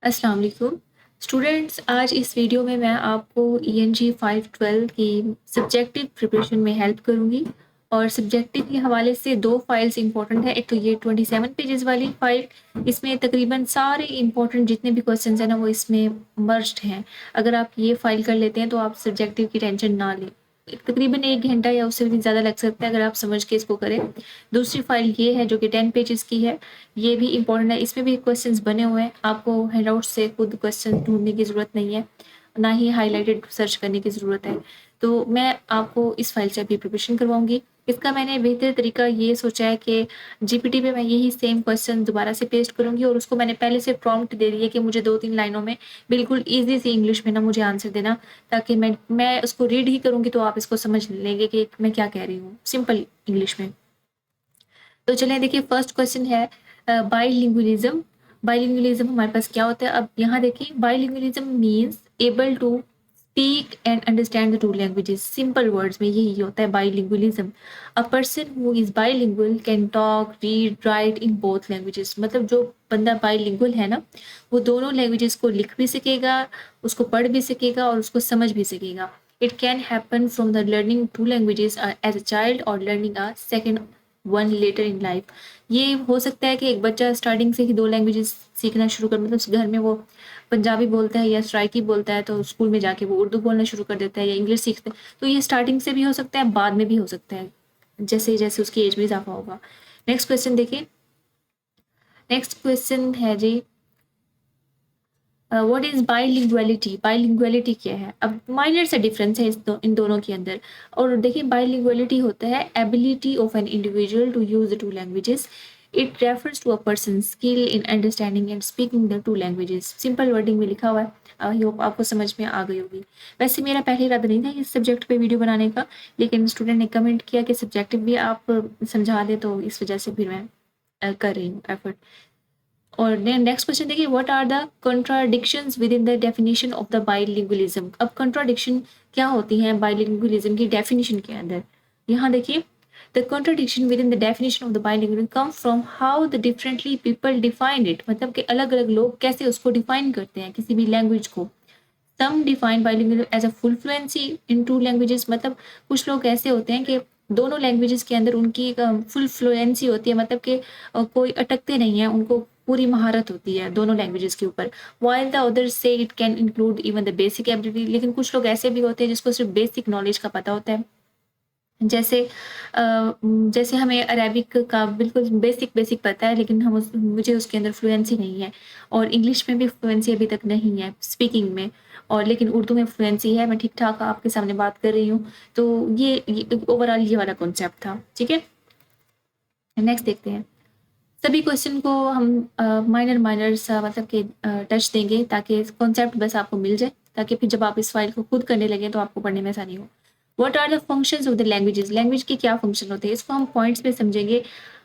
अस्सलाम वालेकुम स्टूडेंट्स। आज इस वीडियो में मैं आपको ENG 512 की सब्जेक्टिव प्रिपरेशन में हेल्प करूंगी और सब्जेक्टिव के हवाले से दो फाइल्स इंपॉर्टेंट है। एक तो ये 27 पेजेस वाली फाइल, इसमें तकरीबन सारे इंपॉर्टेंट जितने भी क्वेश्चंस हैं ना वो इसमें मर्ज्ड हैं। अगर आप ये फाइल कर लेते हैं तो आप सब्जेक्टिव की टेंशन ना लें। तकरीबन 1 घंटा या उससे भी ज़्यादा लग सकता है अगर आप समझ के इसको करें। दूसरी फाइल ये है जो कि 10 पेजेस की है, ये भी इम्पोर्टेंट है। इसमें भी क्वेश्चंस बने हुए हैं, आपको हैंडआउट से खुद क्वेश्चन ढूंढने की ज़रूरत नहीं है, ना ही हाईलाइटेड सर्च करने की ज़रूरत है। तो मैं आपको इस फाइल से अभी प्रिपरेशन करवाऊंगी। इसका मैंने बेहतर तरीका ये सोचा है कि GPT पे मैं यही सेम क्वेश्चन दोबारा से पेस्ट करूंगी और उसको मैंने पहले से प्रॉम्प्ट दे दी है कि मुझे 2-3 लाइनों में बिल्कुल ईजी सी इंग्लिश में ना मुझे आंसर देना, ताकि मैं उसको रीड ही करूंगी तो आप इसको समझ लेंगे कि मैं क्या कह रही हूँ सिंपल इंग्लिश में। तो चलें देखिए, फर्स्ट क्वेश्चन है बाइलिंगुअलिज्म। बाइलिंगुअलिज्म हमारे पास क्या होता है? अब यहाँ देखिए, bilingualism means able to speak and understand the two languages. Simple words में यही होता है bilingualism. A person who is bilingual can talk, read, write in both languages. मतलब जो बंदा बाइलिंगुअल है ना, वो दोनों लैंग्वेजेस को लिख भी सकेगा, उसको पढ़ भी सकेगा और उसको समझ भी सकेगा। It can happen from the learning two languages as a child और learning a second one later in life. ये हो सकता है कि एक बच्चा स्टार्टिंग से ही 2 लैंग्वेजेस सीखना शुरू कर, मतलब घर में वो पंजाबी बोलता है या सराइकी बोलता है तो स्कूल में जाके वो उर्दू बोलना शुरू कर देता है या इंग्लिश सीखता है। तो ये स्टार्टिंग से भी हो सकता है, बाद में भी हो सकता है, जैसे जैसे उसकी एज में इजाफा होगा। नेक्स्ट क्वेश्चन देखिए, नेक्स्ट क्वेश्चन है जी, व्हाट इज बाइलिंगुअलिटी। बाइलिंगुअलिटी क्या है? अब माइनर से डिफरेंस है इन दोनों के अंदर। और देखिए, बाइलिंगुअलिटी होता है ability of an individual to use the two languages. It refers to a person skill in understanding and speaking the two languages. Simple wording में लिखा हुआ है, आई होप आपको समझ में आ गई होगी। वैसे मेरा पहले इरादा नहीं था इस सब्जेक्ट पे वीडियो बनाने का, लेकिन स्टूडेंट ने कमेंट किया कि सब्जेक्टिव भी आप समझा दें, तो इस वजह से फिर मैं कर रही हूँ एफर्ट। और नेक्स्ट क्वेश्चन देखिए, what are the contradictions within the definition of the bilingualism. अब कॉन्ट्राडिक्शन क्या होती हैं बाइलिंगुअलिज्म की डेफिनेशन के अंदर? यहाँ देखिए, the contradiction within the definition of the bilingualism come from how the differently people define it. मतलब कि अलग अलग लोग कैसे उसको डिफाइन करते हैं किसी भी लैंग्वेज को। Some define bilingual as a full fluency in two languages. मतलब कुछ लोग ऐसे होते हैं कि दोनों लैंग्वेजेस के अंदर उनकी फुल फ्लुएंसी होती है, मतलब कि कोई अटकते नहीं है, उनको पूरी महारत होती है दोनों लैंग्वेजेस के ऊपर। वाइल द अदर्स से it can include even the basic ability. लेकिन कुछ लोग ऐसे भी होते हैं जिसको सिर्फ बेसिक नॉलेज का पता होता है। जैसे जैसे हमें अरेबिक का बिल्कुल बेसिक बेसिक पता है, लेकिन मुझे उसके अंदर फ्लुएंसी नहीं है। और इंग्लिश में भी फ्लुएंसी अभी तक नहीं है स्पीकिंग में, और लेकिन उर्दू में फ्लुएंसी है, मैं ठीक ठाक आपके सामने बात कर रही हूँ। तो ये ओवरऑल ये वाला कॉन्सेप्ट था, ठीक है। नेक्स्ट देखते हैं। सभी क्वेश्चन को हम माइनर माइनर सा मतलब कि टच देंगे, ताकि कॉन्सेप्ट बस आपको मिल जाए, ताकि फिर जब आप इस फाइल को खुद करने लगे तो आपको पढ़ने में आसानी हो। What are the functions of the languages. Language के क्या फंक्शन होते हैं, इसको हम पॉइंट्स में समझेंगे।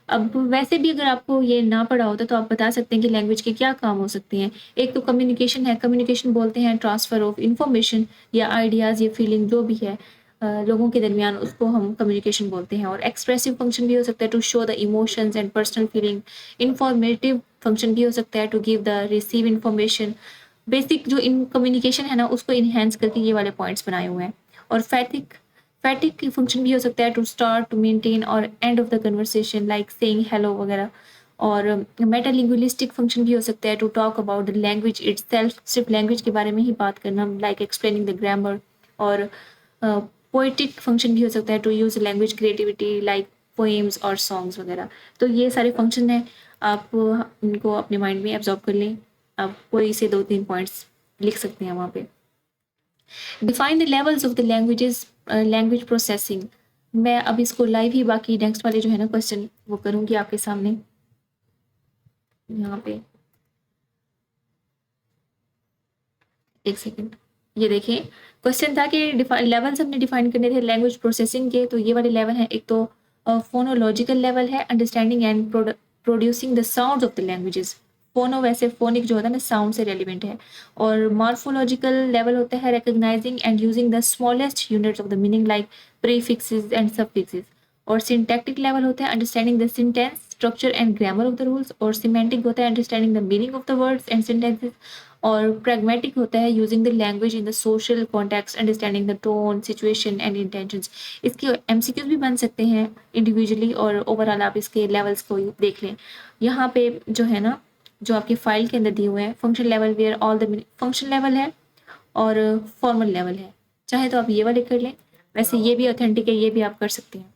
अब वैसे भी अगर आपको ये ना पढ़ा होता तो आप बता सकते हैं कि लैंग्वेज के क्या काम हो सकते हैं। एक तो कम्युनिकेशन है, कम्युनिकेशन बोलते हैं ट्रांसफर ऑफ इंफॉर्मेशन या आइडियाज़ या फीलिंग जो भी है लोगों के दरमियान, उसको हम कम्युनिकेशन बोलते हैं। और एक्सप्रेसिव फंक्शन भी हो सकता है to show the emotions and personal feeling. Informative function भी हो सकता है to give the receive information. Basic जो इन कम्युनिकेशन है ना, उसको इन्हेंस करके ये वाले पॉइंट्स बनाए हुए हैं। और फैटिक फैटिक की फंक्शन भी हो सकता है टू स्टार्ट, टू मेंटेन और end of the conversation like saying hello वगैरह। और मेटालिंगुइस्टिक फंक्शन भी हो सकता है to talk about the language itself, सिर्फ लैंग्वेज के बारे में ही बात करना, लाइक एक्सप्लेनिंग द ग्रामर। और पोइटिक फंक्शन भी हो सकता है to use language creativity like poems और सॉन्ग्स वगैरह। तो ये सारे फंक्शन हैं, आप इनको अपने माइंड में एब्जॉर्ब कर लें। आप कोई से 2-3 पॉइंट्स लिख सकते हैं वहाँ पे। Define the levels of the languages, language processing. मैं अब इसको लाइव ही बाकी नेक्स्ट वाले जो है ना क्वेश्चन वो करूँगी आपके सामने यहाँ पे। एक सेकेंड, ये देखिए, क्वेश्चन था कि लेवल्स हमने डिफाइन करने थे लैंग्वेज प्रोसेसिंग के। तो ये वाले लेवल हैं, एक तो फोनोलॉजिकल लेवल है, understanding and producing the sounds of the languages. फोनो वैसे फोनिक जो होता है ना, साउंड से रेलिवेंट है। और मॉर्फोलॉजिकल लेवल होता है recognising and using the smallest units of the meaning like prefixes and suffixes. और सिंटैक्टिक लेवल होता है understanding the sentence structure and grammar of the rules, और सिमेंटिक होता है understanding the meaning of the words and sentences, और pragmatic होता है using the language in the social context understanding the tone situation and intentions. इसके MCQs भी बन सकते हैं इंडिविजुअली, और ओवरऑल आप इसके लेवल्स को देख लें। यहाँ पे जो है ना, जो आपके फाइल के अंदर दिए हुए हैं, function level where all the function level है और फॉर्मल लेवल है। चाहे तो आप ये वाले कर लें, वैसे ये भी ऑथेंटिक है, ये भी आप कर सकते हैं।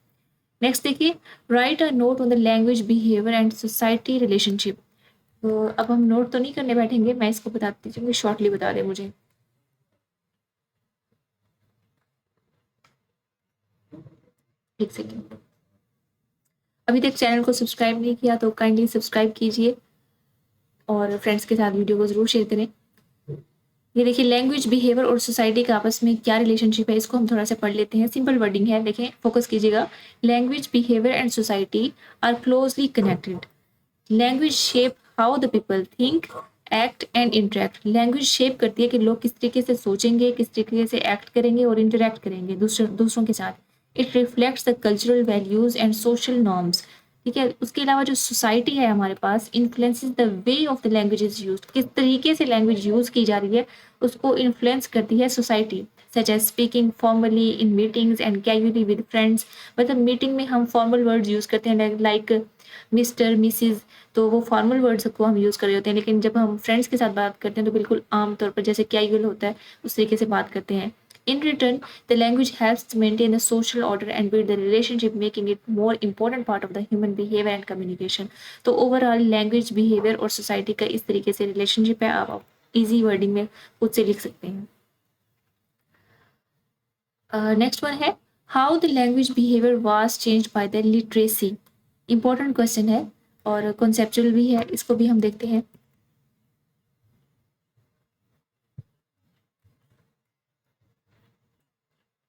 नेक्स्ट देखिए, right a note on the language behaviour and society relationship. तो अब हम नोट तो नहीं करने बैठेंगे, मैं इसको बताती चूँगी, शॉर्टली बता दें मुझे। एक सेकेंड, अभी तक चैनल को सब्सक्राइब नहीं किया तो काइंडली सब्सक्राइब कीजिए और फ्रेंड्स के साथ वीडियो को ज़रूर शेयर करें। ये देखिए, लैंग्वेज बिहेवियर और सोसाइटी का आपस में क्या रिलेशनशिप है, इसको हम थोड़ा सा पढ़ लेते हैं। सिंपल वर्डिंग है, देखें, फोकस कीजिएगा। Language behaviour and society are closely connected. Language shape how the people think act and interact. Language shape करती है कि लोग किस तरीके से सोचेंगे, किस तरीके से एक्ट करेंगे और इंटरेक्ट करेंगे दूसरों के साथ। It reflects the cultural values and social norms. ठीक है, उसके अलावा जो सोसाइटी है हमारे पास, influences the way of the language is use. किस तरीके से लैंग्वेज यूज की जा रही है उसको इन्फ्लुएंस करती है society, such as speaking formally in meetings and casually with friends. मतलब मीटिंग में हम फॉर्मल वर्ड्स यूज करते हैं लाइक मिस्टर मिसिज, तो वो फॉर्मल वर्ड्स को हम यूज़ कर रहे होते हैं, लेकिन जब हम फ्रेंड्स के साथ बात करते हैं तो बिल्कुल आम तौर पर जैसे कैजुअल होता है उस तरीके से बात करते हैं। In return, the language helps to maintain the social order and build the relationship, making it more important part of the human behavior and communication. तो overall language behavior और society का इस तरीके से relationship है, आप easy wording में खुद से लिख सकते हैं। नेक्स्ट वन है how the language behavior was changed by the literacy। important question है और conceptual भी है, इसको भी हम देखते हैं।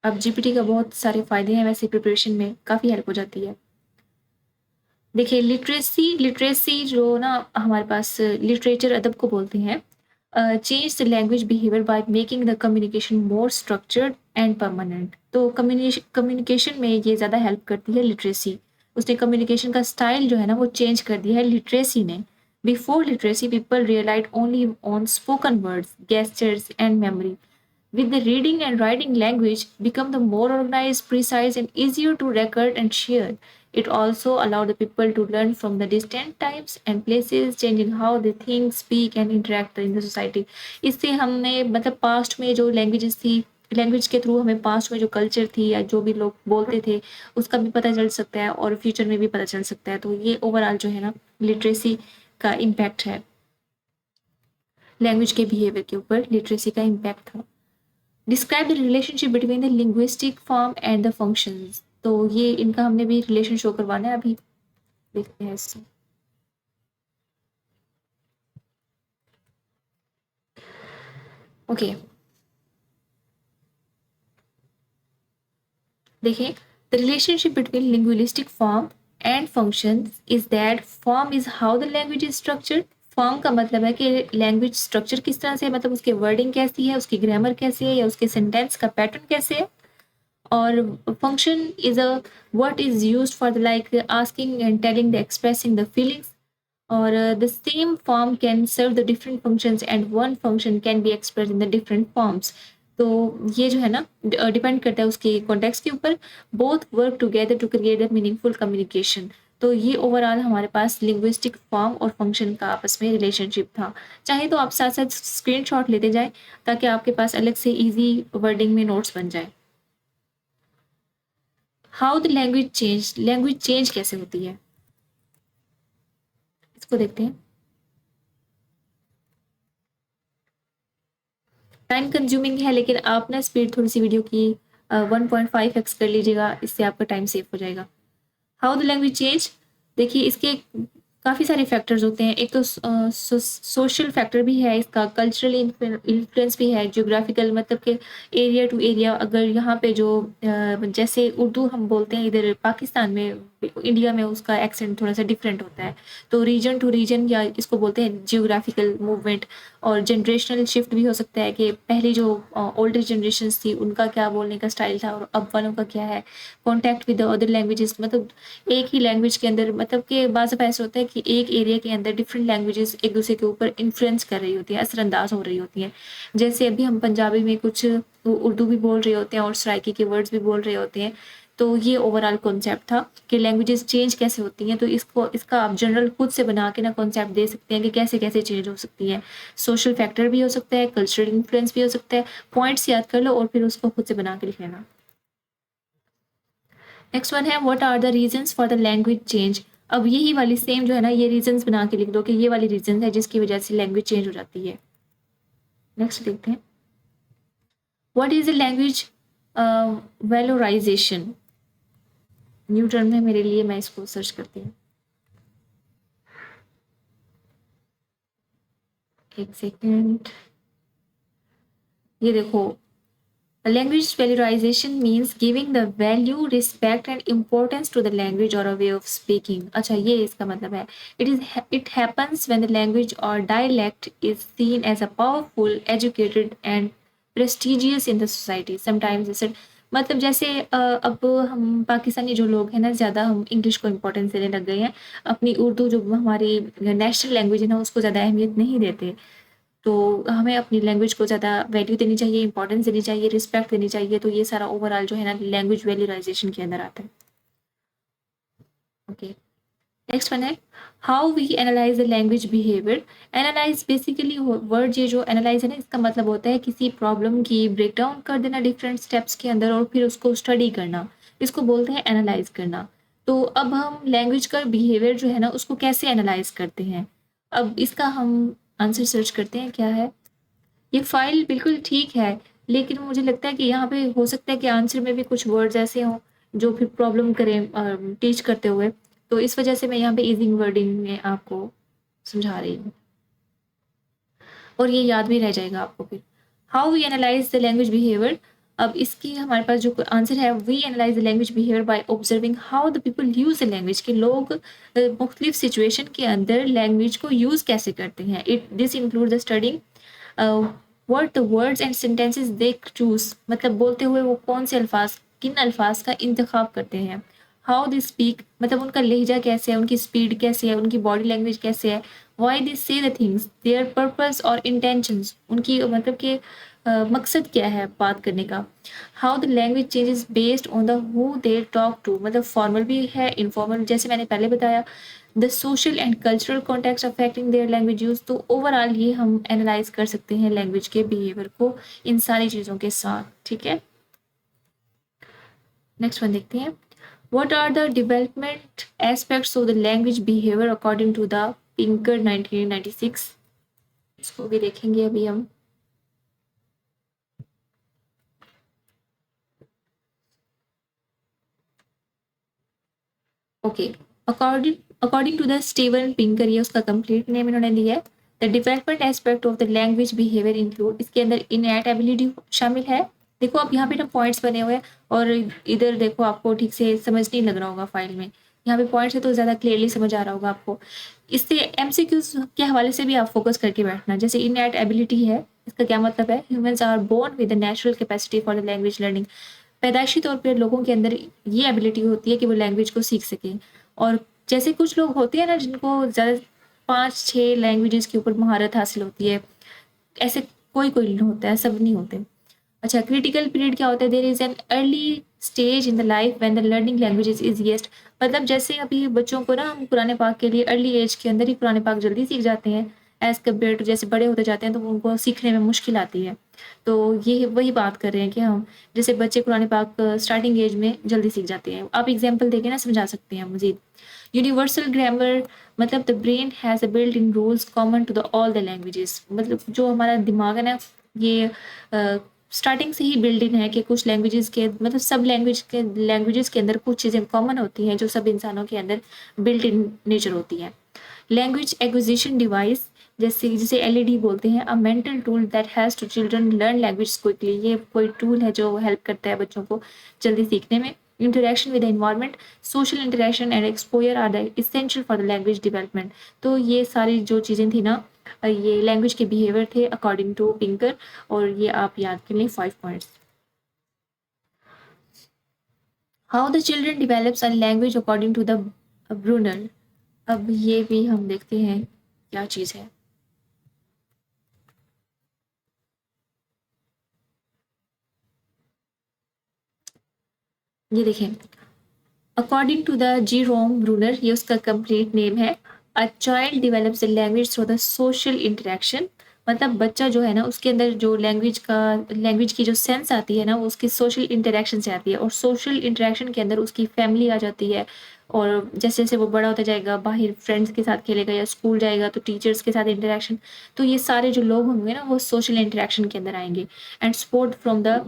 अब जीपीटी का बहुत सारे फायदे हैं, वैसे प्रिपरेशन में काफ़ी हेल्प हो जाती है। देखिए, लिटरेसी जो ना हमारे पास लिटरेचर अदब को बोलते हैं। Change the language behaviour by making the communication more structured and permanent. तो कम्युनिकेशन में ये ज़्यादा हेल्प करती है लिटरेसी। उसने कम्युनिकेशन का स्टाइल जो है ना वो चेंज कर दिया है लिटरेसी ने। Before literacy people relied only on spoken words, gestures and memory. With the reading and writing language become the more organized, precise, and easier to record and share. It also allowed the people to learn from the distant times and places, changing how they think, speak, and interact in the society. इससे हमने मतलब past में जो languages थी, language के through हमें past में जो कल्चर थी या जो भी लोग बोलते थे उसका भी पता चल सकता है और फ्यूचर में भी पता चल सकता है। तो ये ओवरऑल जो है ना लिटरेसी का इम्पैक्ट है, लैंग्वेज के बिहेवियर के ऊपर लिटरेसी का इम्पैक्ट था। Describe the relationship between the linguistic form and the functions. तो ये इनका हमने भी रिलेशन शो करवाना है, अभी देखते हैं इससे। ओके, देखिए, the relationship between linguistic form and functions is that form is how the language is structured. Form का मतलब है कि लैंग्वेज स्ट्रक्चर किस तरह से है, मतलब उसके वर्डिंग कैसी है, उसकी ग्रामर कैसी है, या उसके सेंटेंस का पैटर्न कैसे है। और function is a what is used for the like asking and telling the expressing the feelings, or the same form can serve the different functions and one function can be expressed in the different forms। तो ये जो है ना depend करता है उसके context के ऊपर। Both work together to create the meaningful communication. तो ये ओवरऑल हमारे पास लिंग्विस्टिक फॉर्म और फंक्शन का आपस में रिलेशनशिप था। चाहे तो आप साथ साथ स्क्रीनशॉट लेते जाएं ताकि आपके पास अलग से इजी वर्डिंग में नोट्स बन जाए। How the language change, language change कैसे होती है इसको देखते हैं। टाइम कंज्यूमिंग है, लेकिन आप ना स्पीड थोड़ी सी वीडियो की 1.5x कर लीजिएगा, इससे आपका टाइम सेव हो जाएगा। हाउ द लैंग्वेज चेंज, देखिए इसके काफ़ी सारे फैक्टर्स होते हैं। एक तो सोशल फैक्टर भी है इसका, कल्चरल इन्फ्लुएंस भी है, ज्योग्राफिकल मतलब कि एरिया टू एरिया। अगर यहाँ पे जो जैसे उर्दू हम बोलते हैं इधर पाकिस्तान में, इंडिया में उसका एक्सेंट थोड़ा सा डिफरेंट होता है। तो रीजन टू रीजन या इसको बोलते हैं जियोग्राफिकल मूवमेंट। और जनरेशनल शिफ्ट भी हो सकता है कि पहली जो ओल्डर जनरेशन्स थी उनका क्या बोलने का स्टाइल था और अब वालों का क्या है। Contact with the other languages, मतलब एक ही लैंग्वेज के अंदर, मतलब कि बाज़ दफ़ा ऐसा होता है कि एक एरिया के अंदर डिफरेंट लैंग्वेजेस एक दूसरे के ऊपर इन्फ्लुएंस कर रही होती हैं, असरअंदाज हो रही होती हैं। जैसे अभी हम पंजाबी में कुछ उर्दू भी बोल रहे होते हैं और सराइकी के वर्ड्स भी बोल रहे होते हैं। तो ये ओवरऑल कॉन्सेप्ट था कि लैंग्वेजेस चेंज कैसे होती हैं। तो इसका आप जनरल खुद से बना के ना कॉन्सेप्ट दे सकते हैं कि कैसे कैसे चेंज हो सकती हैं। सोशल फैक्टर भी हो सकता है, कल्चरल इन्फ्लुएंस भी हो सकता है। पॉइंट्स याद कर लो और फिर उसको खुद से बना के लिख लेना। नेक्स्ट वन है what are the reasons for the language change. अब यही वाली सेम जो है ना, ये रीजंस बना के लिख दो कि ये वाली रीजन है जिसकी वजह से लैंग्वेज चेंज हो जाती है। नेक्स्ट देखते हैं what is the language valorization. New term है मेरे लिए, मैं इसको सर्च करती हूँ, एक सेकेंड। ये देखो, language valorization means giving the value, respect and importance to the language or a way of speaking. अच्छा, ये इसका मतलब है it happens when the language or dialect is seen as a powerful, educated and prestigious in the society. Sometimes it's मतलब जैसे अब हम पाकिस्तानी जो लोग हैं ना, ज़्यादा हम इंग्लिश को इम्पोर्टेंस देने लग गए हैं। अपनी उर्दू जो हमारी नेशनल लैंग्वेज है ना, उसको ज़्यादा अहमियत नहीं देते। तो हमें अपनी लैंग्वेज को ज़्यादा वैल्यू देनी चाहिए, इंपॉर्टेंस देनी चाहिए, रिस्पेक्ट देनी चाहिए। तो ये सारा ओवरऑल जो है ना लैंग्वेज वैल्यूराइजेशन के अंदर आता है। ओके, नेक्स्ट वन है how we analyse the language behaviour. Analyse basically word, ये जो एनालाइज है ना, इसका मतलब होता है किसी प्रॉब्लम की ब्रेक डाउन कर देना डिफरेंट स्टेप्स के अंदर और फिर उसको स्टडी करना, इसको बोलते हैं एनालाइज करना। तो अब हम लैंग्वेज का बिहेवियर जो है ना उसको कैसे एनालाइज करते हैं। अब इसका हम आंसर सर्च करते हैं, क्या है। ये फाइल बिल्कुल ठीक है, लेकिन मुझे लगता है कि यहाँ पे हो सकता है कि आंसर में भी कुछ वर्ड्स ऐसे हों जो फिर प्रॉब्लम करें टीच करते हुए। तो इस वजह से मैं यहाँ पे इजी वर्डिंग में आपको समझा रही हूँ और ये याद भी रह जाएगा आपको फिर। How we analyse the language behaviour. अब इसकी हमारे पास जो आंसर है, we analyse the language behaviour by observing how the people use the language, के लोग मुख्तलिफ सिचुएशन के अंदर लैंग्वेज को यूज़ कैसे करते हैं। This include the studying what the words and sentences they choose, मतलब बोलते हुए वो कौन से अल्फाज, किन अल्फाज का इंतखाब करते हैं। हाउ दे स्पीक, मतलब उनका लहजा कैसे है, उनकी स्पीड कैसे है, उनकी बॉडी लैंग्वेज कैसे है। Why they say the things, their purpose और इंटेंशंस, उनकी मतलब कि मकसद क्या है बात करने का। How the language changes based on the who they talk to, मतलब फॉर्मल भी है, इनफॉर्मल, जैसे मैंने पहले बताया। The social and cultural context affecting their language use. तो ओवरऑल ये हम एनालाइज कर सकते हैं लैंग्वेज के बिहेवियर को इन सारी चीज़ों के साथ, ठीक है। नेक्स्ट वन देखते हैं what are the development aspects of the language behaviour according to the Pinker 1996। इसको भी देखेंगे अभी हम। Okay, according to the Steven Pinker, ये उसका कंप्लीट नेम इन्होंने दिया है। The development aspect of the language behaviour include, इसके अंदर इनएट एबिलिटी शामिल है। देखो अब यहाँ पे ना पॉइंट्स बने हुए हैं और इधर देखो आपको ठीक से समझ नहीं लग रहा होगा फाइल में, यहाँ पे पॉइंट्स है तो ज़्यादा क्लियरली समझ आ रहा होगा आपको। इससे एमसीक्यूज के हवाले से भी आप फोकस करके बैठना। जैसे इनएट एबिलिटी है, इसका क्या मतलब है। Humans are born with the natural capacity for the language learning, पैदाइशी तौर पर लोगों के अंदर ये एबिलिटी होती है कि वो लैंग्वेज को सीख सकें। और जैसे कुछ लोग होते हैं ना जिनको ज़्यादा 5-6 लैंग्वेजेस के ऊपर महारत हासिल होती है, ऐसे कोई कोई होता है, सब नहीं होते। अच्छा, क्रिटिकल पीरियड क्या होता है। There is an early stage in the life when the learning languages is easiest, मतलब जैसे अभी बच्चों को ना हम कुरान पाक के लिए अर्ली एज के अंदर ही कुरान पाक जल्दी सीख जाते हैं एज कम्पेयर टू जैसे बड़े होते जाते हैं तो उनको सीखने में मुश्किल आती है। तो ये वही बात कर रहे हैं कि हम जैसे बच्चे कुरान पाक स्टार्टिंग एज में जल्दी सीख जाते हैं। आप एग्जाम्पल देके ना समझा सकते हैं मजीद। यूनिवर्सल ग्रामर, मतलब the brain has a built in rules common to the all the languages, मतलब जो हमारा दिमाग है ना ये स्टार्टिंग से ही बिल्ड इन है कि कुछ लैंग्वेजेस के, मतलब सब लैंग्वेजेस के अंदर कुछ चीज़ें कॉमन होती हैं जो सब इंसानों के अंदर बिल्ट इन नेचर होती हैं। लैंग्वेज एक्विजिशन डिवाइस, जैसे जिसे एलईडी बोलते हैं, a mental tool that has to children learn language quickly. ये कोई टूल है जो हेल्प करता है बच्चों को जल्दी सीखने में। Interaction with the environment, social interaction and exposure are the essential for the language development. तो ये सारी जो चीज़ें थी ना, ये लैंग्वेज के बिहेवियर थे अकॉर्डिंग टू पिंकर, और ये आप याद कर लें 5 points. How the children develops a language according to the Bruner. अब ये भी हम देखते हैं क्या चीज़ है। ये देखें, according to the Jerome Bruner, ये उसका कंप्लीट नेम है, a child develops the language through the social interaction. मतलब बच्चा जो है ना, उसके अंदर जो लैंग्वेज की जो सेंस आती है ना, वो उसकी सोशल इंटरेक्शन से आती है, और सोशल इंटरेक्शन के अंदर उसकी फैमिली आ जाती है। और जैसे जैसे वो बड़ा होता जाएगा, बाहर फ्रेंड्स के साथ खेलेगा या स्कूल जाएगा तो टीचर्स के साथ इंटरेक्शन, तो ये सारे जो लोग होंगे ना, वो सोशल इंटरेक्शन के अंदर आएंगे। And support from the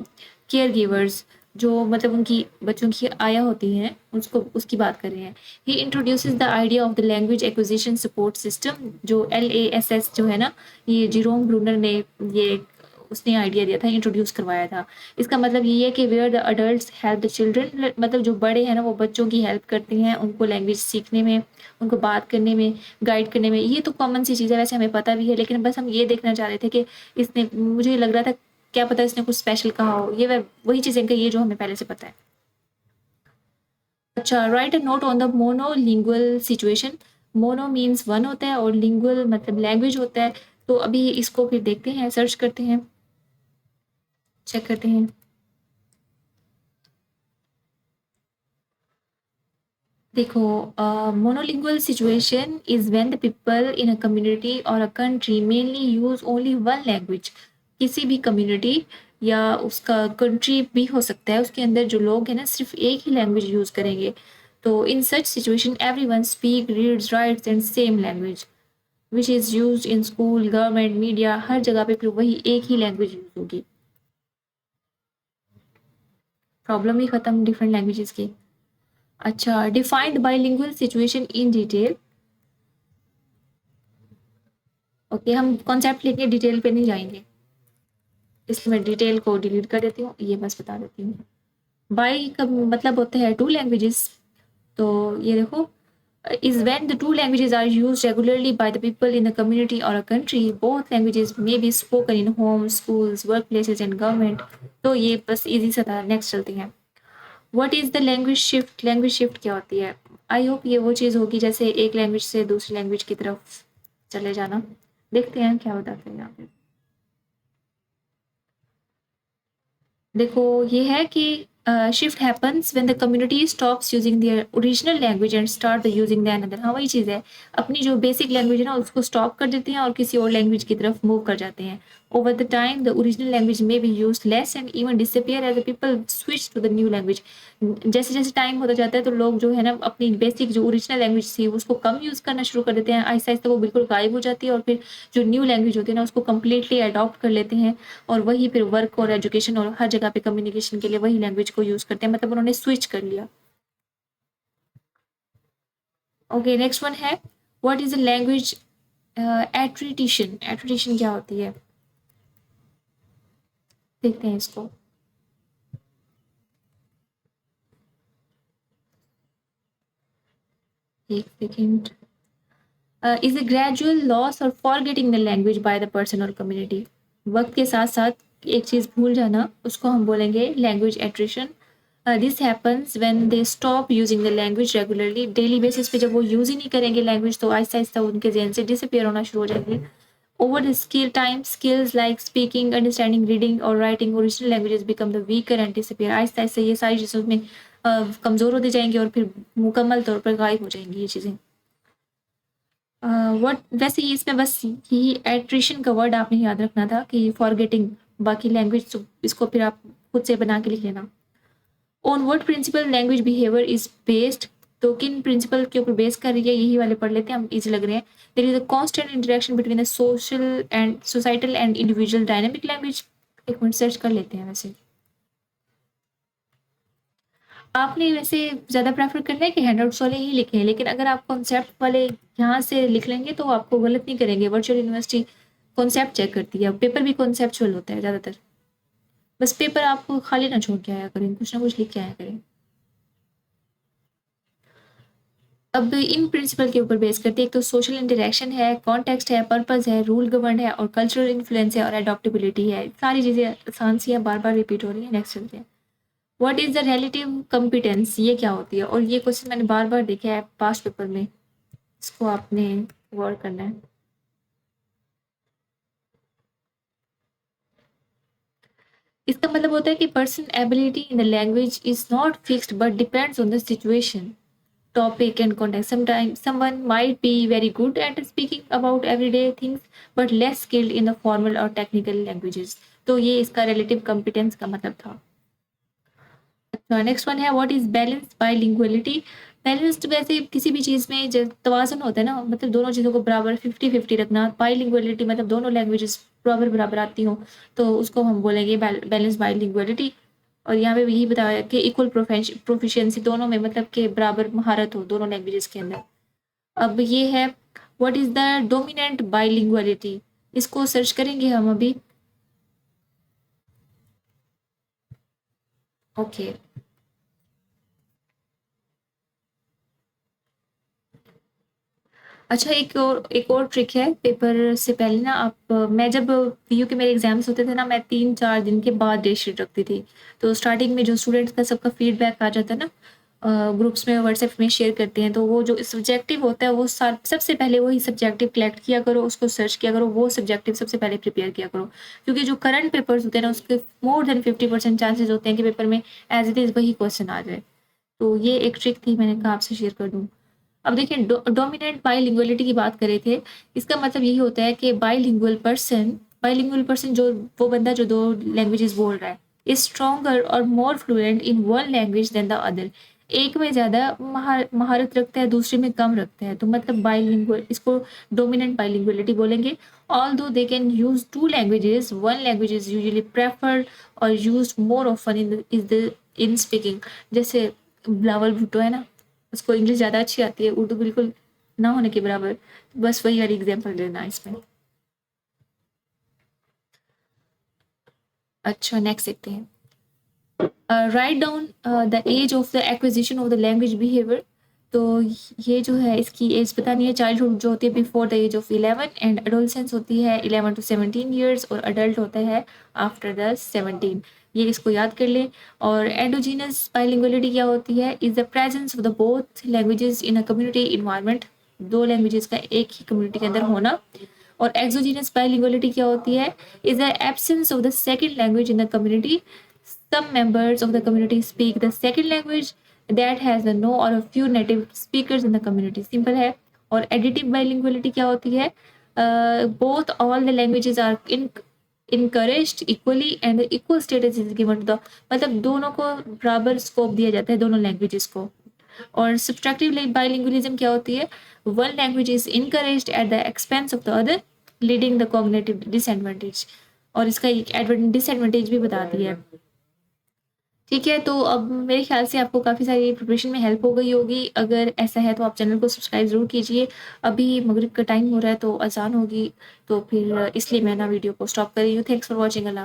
care givers, जो मतलब उनकी बच्चों की आया होती हैं, उसको उसकी बात कर रहे हैं। He introduces the idea of the language acquisition support system, जो LASS जो है ना, ये जीरोम ब्रूनर ने ये उसने आइडिया दिया था, इंट्रोड्यूस करवाया था। इसका मतलब ये है कि where the adults help the children, मतलब जो बड़े हैं ना, वो बच्चों की हेल्प करते हैं उनको लैंग्वेज सीखने में, उनको बात करने में, गाइड करने में। ये तो कॉमन सी चीज़ है, वैसे हमें पता भी है, लेकिन बस हम ये देखना चाह रहे थे कि इसने, मुझे लग रहा था क्या पता इसने कुछ स्पेशल कहा हो। ये वही चीज़ें कही है जो हमें पहले से पता है। अच्छा, right a note on the monolingual situation. Mono means one होता है और लिंगुअल मतलब लैंग्वेज होता है। तो अभी इसको फिर देखते हैं, सर्च करते हैं, चेक करते हैं। देखो, monolingual situation is when the people in a community और a country mainly use only one language. किसी भी कम्युनिटी या उसका कंट्री भी हो सकता है, उसके अंदर जो लोग हैं ना, सिर्फ एक ही लैंग्वेज यूज करेंगे। तो in such situation everyone speak reads writes and same language which is used in school, government, media, हर जगह पे फिर वही एक ही लैंग्वेज यूज होगी। प्रॉब्लम ही खत्म डिफरेंट लैंग्वेजेस की। अच्छा, defined bilingual situation in detail. Okay, हम कॉन्सेप्ट लेके डिटेल पे नहीं जाएंगे, इसलिए मैं डिटेल को डिलीट कर देती हूँ, ये बस बता देती हूँ। बाई का मतलब होता है टू लैंग्वेजेस। तो ये देखो, is when the two languages are used regularly by the people in the community or a country. Both languages may be spoken in homes, schools, workplaces and government. तो ये बस इजी सा था। Next चलते हैं। What is the language shift? Language shift क्या होती है? आई होप ये वो चीज़ होगी जैसे एक लैंग्वेज से दूसरी लैंग्वेज की तरफ चले जाना। देखते हैं क्या बताते हैं यहाँ पे। देखो, ये है कि shift happens when the community stops using their original language and start using the another. हाँ, वही चीज़ है, अपनी जो बेसिक लैंग्वेज है ना, उसको स्टॉप कर देते हैं और किसी और लैंग्वेज की तरफ मूव कर जाते हैं। Over the time the original language may be use less and even disappear as the people switch to the new language. जैसे जैसे टाइम होता जाता है तो लोग जो है ना, अपनी बेसिक जो ओरिजिनल लैंग्वेज थी उसको कम यूज़ करना शुरू कर देते हैं, आहिस्ता आहिस्ता वो बिल्कुल गायब हो जाती है, और फिर जो न्यू लैंग्वेज होती है ना, उसको कम्प्लीटली अडॉप्ट कर लेते हैं, और वही फिर वर्क और एजुकेशन और हर जगह पे कम्युनिकेशन के लिए वही लैंग्वेज को यूज़ करते हैं, मतलब उन्होंने स्विच कर लिया। ओके, नेक्स्ट वन है, what is a language attrition. Attrition क्या होती है, देखते हैं इसको। एक सेकेंड। इज अ ग्रेजुअल लॉस और forgetting the language by the person और कम्युनिटी। वक्त के साथ साथ एक चीज़ भूल जाना, उसको हम बोलेंगे language attrition. This happens when they stop using the language regularly. Daily basis पे जब वो यूज़ ही नहीं करेंगे लैंग्वेज, तो आहिस्ता आहिस्ता उनके जहन से डिसअपियर होना शुरू हो जाएंगे। Over the skill time, skills like speaking, understanding, reading और writing original languages become the weaker and disappear. आहिस्ता आहिस्ता ये सारी चीज़ें उसमें कमज़ोर होती जाएंगी और फिर मुकम्मल तौर पर गायब हो जाएंगी ये चीज़ें। व्हाट, वैसे ही इसमें बस यही एट्रिशन का वर्ड आपने याद रखना था कि फॉरगेटिंग। बाकी लैंग्वेज तो इसको फिर आप खुद से बना के लिख लेना। On what principle language behaviour is based. तो किन प्रिंसिपल के ऊपर बेस कर रही है, यही वाले पढ़ लेते हैं, हम इजी लग रहे हैं। There is a constant interaction between the social and societal and individual dynamic language. एक मिनट सर्च कर लेते हैं वैसे। आपने वैसे ज़्यादा प्रेफ़र करना है कि हैंडआउट्स वाले ही लिखें, लेकिन अगर आप कॉन्सेप्ट वाले यहाँ से लिख लेंगे तो आपको गलत नहीं करेंगे। वर्चुअल यूनिवर्सिटी कॉन्सेप्ट चेक करती है, पेपर भी कॉन्सेप्चुअल होता है ज़्यादातर। बस पेपर आप खाली ना छोड़ के आया करें, कुछ ना कुछ लिख के आया करें। अब इन प्रिंसिपल के ऊपर बेस करते हैं, एक तो सोशल इंटरेक्शन है, कॉन्टेक्स्ट है, पर्पस है, रूल गवर्न है और कल्चरल इन्फ्लुएंस है और अडॉप्टेबिलिटी है। सारी चीज़ें आसान सी हैं, बार बार रिपीट हो रही हैं। नेक्स्ट चलते हैं, what is the relative competence, ये क्या होती है? और ये क्वेश्चन मैंने बार बार देखा है पास्ट पेपर में, इसको आपने गौर करना है। इसका मतलब होता है कि person ability in the language is not fixed but depends on the situation, topic and context. Sometimes someone might be very good at speaking about everyday things but less skilled in the formal or technical languages. तो ये इसका relative competence का मतलब था। अच्छा, next one है what is balance बाइलिंगुअलिटी। Balanced वैसे किसी भी चीज़ में जब तवाज़ुन होता है ना, मतलब दोनों चीज़ों को बराबर 50-50 रखना। बाइलिंगुअलिटी मतलब दोनों लैंग्वेजेस बराबर बराबर आती हों, तो उसको हम बोलेंगे बैलेंस बाइलिंगुअलिटी। और यहाँ पे यही बताया कि इक्वल प्रोफिशिएंसी दोनों में, मतलब कि बराबर महारत हो दोनों लैंग्वेजेस के अंदर। अब ये है व्हाट इज़ द डोमिनेंट बाइलिंगुअलिटी, इसको सर्च करेंगे हम अभी। ओके, अच्छा, एक और ट्रिक है। पेपर से पहले ना आप मैं जब पीयू के मेरे एग्जाम्स होते थे ना, मैं 3-4 दिन के बाद डेट शीट रखती थी। तो स्टार्टिंग में जो स्टूडेंट्स का सबका फीडबैक आ जाता है ना, ग्रुप्स में व्हाट्सएप में शेयर करते हैं, तो वो जो सब्जेक्टिव होता है वो सबसे पहले वही सब्जेक्टिव कलेक्ट किया करो, उसको सर्च किया करो, वो सब्जेक्टिव सबसे पहले प्रिपेयर किया करो। क्योंकि जो करंट पेपर्स होते हैं ना, उसके मोर देन 50% चांसेस होते हैं कि पेपर में एज इट इज़ वही क्वेश्चन आ जाए। तो ये एक ट्रिक थी, मैंने कहा आपसे शेयर कर दूँ। अब देखिए, डोमिनेंट बाइलिंगुअलिटी की बात कर रहे थे। इसका मतलब यही होता है कि बाइलिंगुअल पर्सन जो वो बंदा जो दो लैंग्वेजेस बोल रहा है इज स्ट्रोंगर और more fluent in one language than the other. एक में ज़्यादा महारत रखता है, दूसरे में कम रखता है, तो मतलब बाइलिंगुअल, इसको डोमिनेंट बाइलिंगुअलिटी बोलेंगे। Although they can use two languages, one language is usually preferred और use more often in speaking. जैसे बिलावल भुट्टो है ना, उसको इंग्लिश ज़्यादा अच्छी आती है, उर्दू बिल्कुल ना होने के बराबर। बस वही वाली एग्जाम्पल लेना इसमें। अच्छा, नेक्स्ट देखते हैं, write down the age of the acquisition of the language behaviour. तो ये जो है इसकी एज बतानी है। चाइल्डहुड जो होती है before the age of 11 and adolescence होती है 11 to 17 ईयर्स और अडल्ट होता है आफ्टर द 17। ये इसको याद कर लें। और एंडोजीनस बाइलिंगुअलिटी क्या होती है, is the presence of the both languages in a community environment, दो लैंग्वेजेस का एक ही कम्युनिटी के अंदर होना। और एक्सोजीनस बाइलिंगुअलिटी क्या होती है, is the absence of the second language in the community. Some members of the community speak the second language that has no or a few native speakers in the community. Simple है। और additive bilinguality क्या होती है, both all the languages are encouraged equally and the equal status is given to the, मतलब दोनों को बराबर scope दिया जाता है, दोनों लैंग्वेजेस को। और सब्सट्रैक्टिव बाइलिंगुअलिज्म क्या होती है, one language is encouraged at the expense of the other leading the cognitive disadvantage. और इसका एक डिसएडवांटेज भी बता दिया है। ठीक है, तो अब मेरे ख्याल से आपको काफ़ी सारी प्रिपरेशन में हेल्प हो गई होगी। अगर ऐसा है तो आप चैनल को सब्सक्राइब ज़रूर कीजिए। अभी मगरिब का टाइम हो रहा है तो अज़ान होगी, तो फिर इसलिए मैं ना वीडियो को स्टॉप कर रही हूँ। Thanks for watching. अल्लाह।